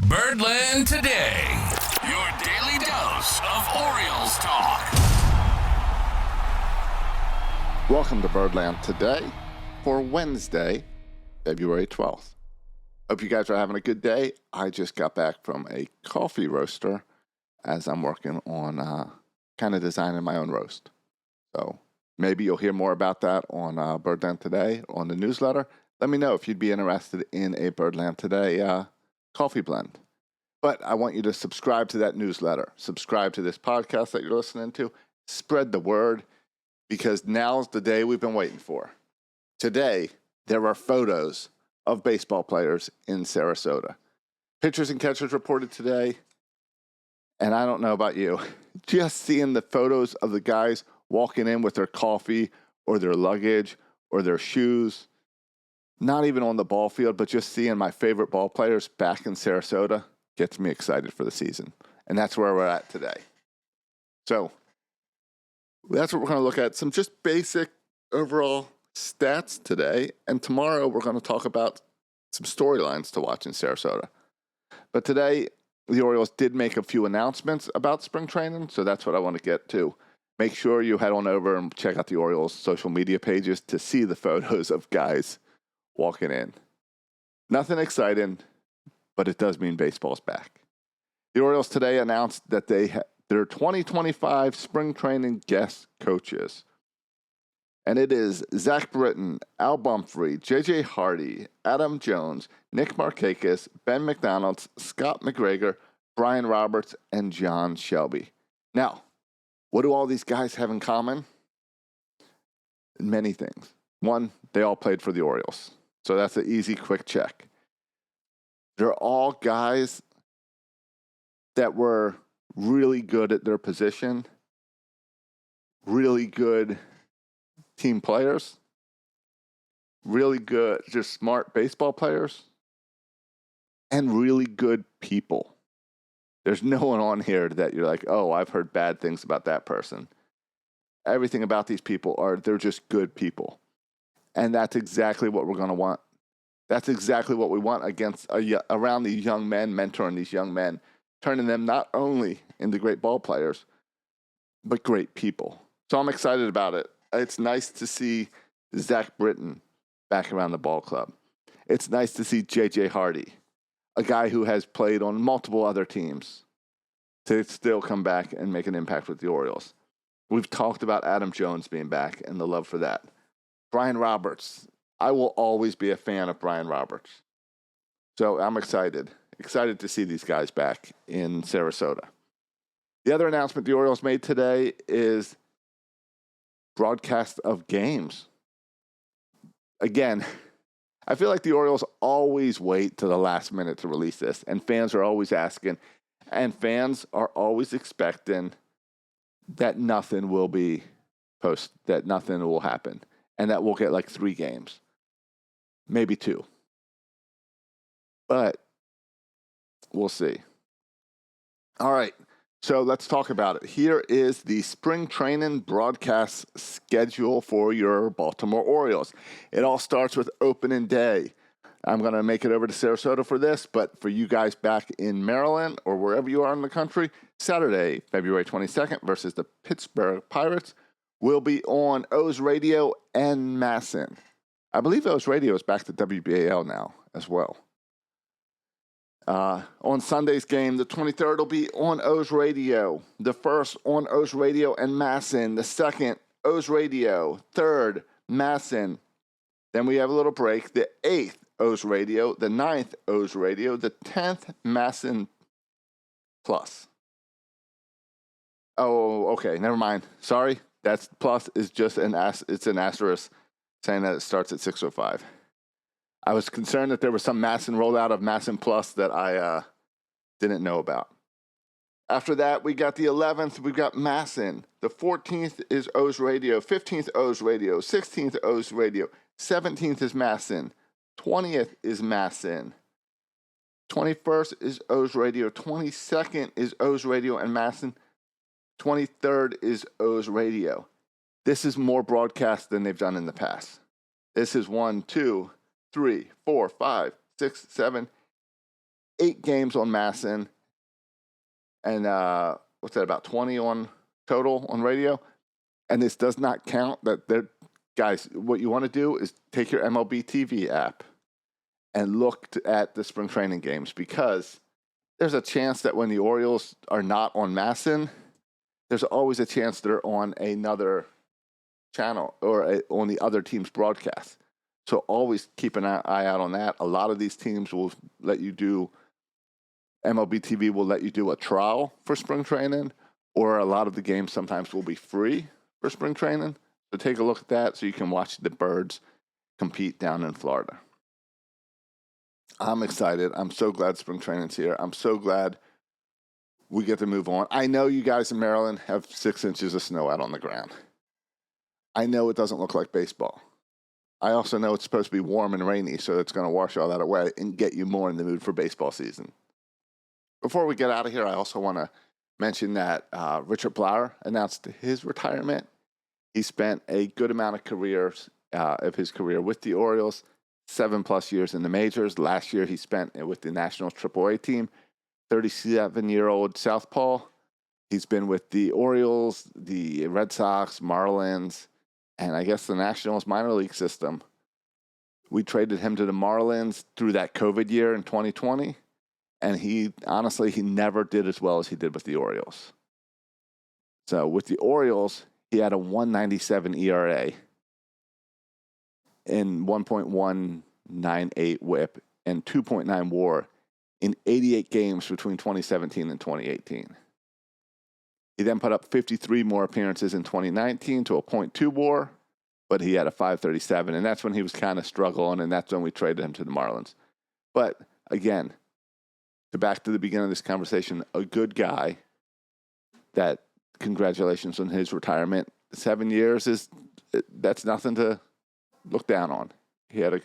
Birdland Today, your daily dose of Orioles talk. Welcome to Birdland Today for Wednesday, February 12th. Hope you guys are having a good day. I just got back from a coffee roaster as I'm working on kind of designing my own roast. So maybe you'll hear more about that on Birdland Today on the newsletter. Let me know if you'd be interested in a Birdland Today coffee blend. But I want you to subscribe to that newsletter. Subscribe to this podcast that you're listening to. Spread the word, because now's the day we've been waiting for. Today, there are photos of baseball players in Sarasota. Pitchers and catchers reported today, and I don't know about you, just seeing the photos of the guys walking in with their coffee or their luggage or their shoes, not even on the ball field, but just seeing my favorite ball players back in Sarasota gets me excited for the season. And that's where we're at today. So that's what we're going to look at. Some just basic overall stats today. And tomorrow we're going to talk about some storylines to watch in Sarasota. But today, the Orioles did make a few announcements about spring training. So that's what I want to get to. Make sure you head on over and check out the Orioles social media pages to see the photos of guys walking in. Nothing exciting, but it does mean baseball's back. The Orioles today announced that their 2025 spring training guest coaches. And it is Zach Britton, Al Bumfrey, J.J. Hardy, Adam Jones, Nick Markakis, Ben McDonald, Scott McGregor, Brian Roberts, and John Shelby. Now, what do all these guys have in common? Many things. One, they all played for the Orioles. So that's an easy, quick check. They're all guys that were really good at their position, really good team players, really good, just smart baseball players, and really good people. There's no one on here that you're like, oh, I've heard bad things about that person. Everything about these people they're just good people. And that's exactly what we're going to want. That's exactly what we want around these young men, mentoring these young men, turning them not only into great ball players, but great people. So I'm excited about it. It's nice to see Zach Britton back around the ball club. It's nice to see J.J. Hardy, a guy who has played on multiple other teams, to still come back and make an impact with the Orioles. We've talked about Adam Jones being back and the love for that. Brian Roberts. I will always be a fan of Brian Roberts. So I'm excited to see these guys back in Sarasota. The other announcement the Orioles made today is broadcast of games. Again, I feel like the Orioles always wait to the last minute to release this, and fans are always asking, and fans are always expecting that nothing will be posted, that nothing will happen, and that we'll get like 3 games. Maybe 2. But we'll see. All right, so let's talk about it. Here is the spring training broadcast schedule for your Baltimore Orioles. It all starts with opening day. I'm going to make it over to Sarasota for this, but for you guys back in Maryland or wherever you are in the country, Saturday, February 22nd versus the Pittsburgh Pirates will be on O's Radio and Masson. I believe O's Radio is back to WBAL now as well. On Sunday's game, the 23rd will be on O's Radio. The 1st on O's Radio and Masson. The 2nd, O's Radio. 3rd, Masson. Then we have a little break. The 8th, O's Radio. The 9th, O's Radio. The 10th, Masson Plus. Oh, okay. Never mind. Sorry. That's plus is just it's an asterisk saying that it starts at 6:05. I was concerned that there was some Masson rollout of Masson Plus that I didn't know about. After that, we got the 11th, we got Masson. The 14th is O's Radio. 15th, O's Radio. 16th, O's Radio. 17th is Masson. 20th is Masson. 21st is O's Radio. 22nd is O's Radio and Masson. 23rd is O's Radio. This is more broadcast than they've done in the past. This is 1, 2, 3, 4, 5, 6, 7, 8 games on Masson, and what's that, about 20 on total on radio? And this does not count that they're, guys, what you want to do is take your MLB TV app and look at the spring training games, because there's a chance that when the Orioles are not on Masson, there's always a chance they're on another channel or on the other team's broadcast. So always keep an eye out on that. A lot of these teams will let you do, MLB TV will let you do a trial for spring training, or a lot of the games sometimes will be free for spring training. So take a look at that so you can watch the Birds compete down in Florida. I'm excited. I'm so glad spring training's here. I'm so glad we get to move on. I know you guys in Maryland have 6 inches of snow out on the ground. I know it doesn't look like baseball. I also know it's supposed to be warm and rainy, so it's going to wash all that away and get you more in the mood for baseball season. Before we get out of here, I also want to mention that Richard Blauer announced his retirement. He spent a good amount of his career with the Orioles, 7+ years in the majors. Last year, he spent with the Nationals AAA team. 37-year-old southpaw. He's been with the Orioles, the Red Sox, Marlins, and I guess the Nationals minor league system. We traded him to the Marlins through that COVID year in 2020, and he never did as well as he did with the Orioles. So with the Orioles, he had a 1.97 ERA and 1.198 WHIP and 2.9 WAR in 88 games between 2017 and 2018. He then put up 53 more appearances in 2019 to a .2 WAR, but he had a 5.37, and that's when he was kind of struggling, and that's when we traded him to the Marlins. But again, back to the beginning of this conversation, a good guy. That congratulations on his retirement. 7 years that's nothing to look down on. He had a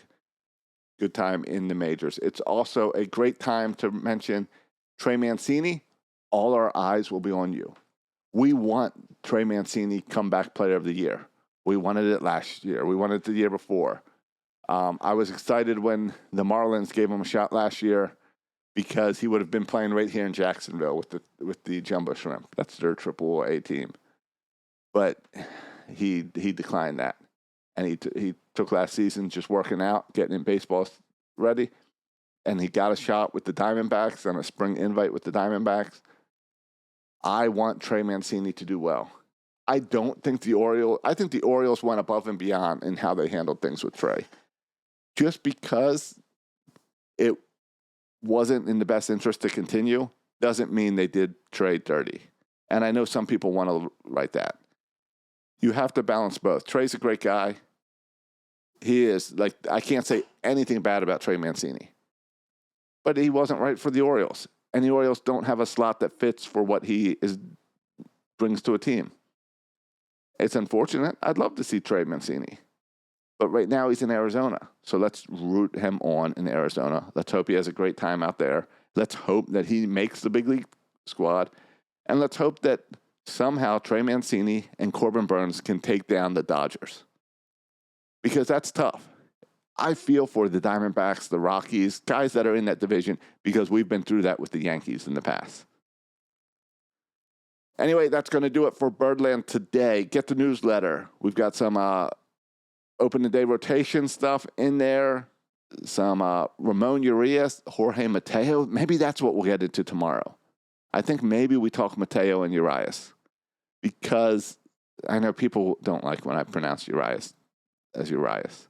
good time in the majors. It's also a great time to mention Trey Mancini. All our eyes will be on you. We want Trey Mancini comeback player of the year. We wanted it last year. We wanted it the year before. I was excited when the Marlins gave him a shot last year because he would have been playing right here in Jacksonville with the Jumbo Shrimp. That's their AAA team. But he declined that. And he took last season just working out, getting in baseball ready. And he got a shot with the Diamondbacks and a spring invite with the Diamondbacks. I want Trey Mancini to do well. I think the Orioles went above and beyond in how they handled things with Trey. Just because it wasn't in the best interest to continue doesn't mean they did Trey dirty. And I know some people want to write that. You have to balance both. Trey's a great guy. He is, I can't say anything bad about Trey Mancini. But he wasn't right for the Orioles. And the Orioles don't have a slot that fits for what he brings to a team. It's unfortunate. I'd love to see Trey Mancini. But right now he's in Arizona. So let's root him on in Arizona. Let's hope he has a great time out there. Let's hope that he makes the big league squad. And let's hope that somehow Trey Mancini and Corbin Burns can take down the Dodgers. Because that's tough. I feel for the Diamondbacks, the Rockies, guys that are in that division, because we've been through that with the Yankees in the past. Anyway, that's going to do it for Birdland today. Get the newsletter. We've got some open day rotation stuff in there. Some Ramon Urias, Jorge Mateo. Maybe that's what we'll get into tomorrow. I think maybe we talk Mateo and Urias. Because I know people don't like when I pronounce Urias as Urias.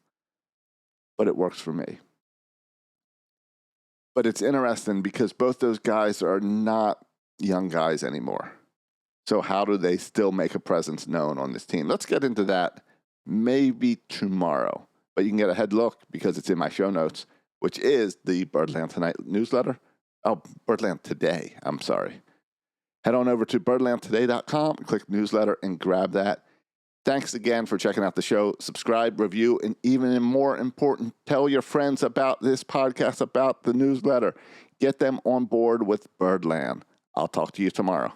But it works for me. But it's interesting because both those guys are not young guys anymore. So how do they still make a presence known on this team? Let's get into that maybe tomorrow. But you can get a head look because it's in my show notes, which is the Birdland Tonight newsletter. Oh, Birdland Today. I'm sorry. Head on over to birdlandtoday.com, click newsletter, and grab that. Thanks again for checking out the show. Subscribe, review, and even more important, tell your friends about this podcast, about the newsletter. Get them on board with Birdland. I'll talk to you tomorrow.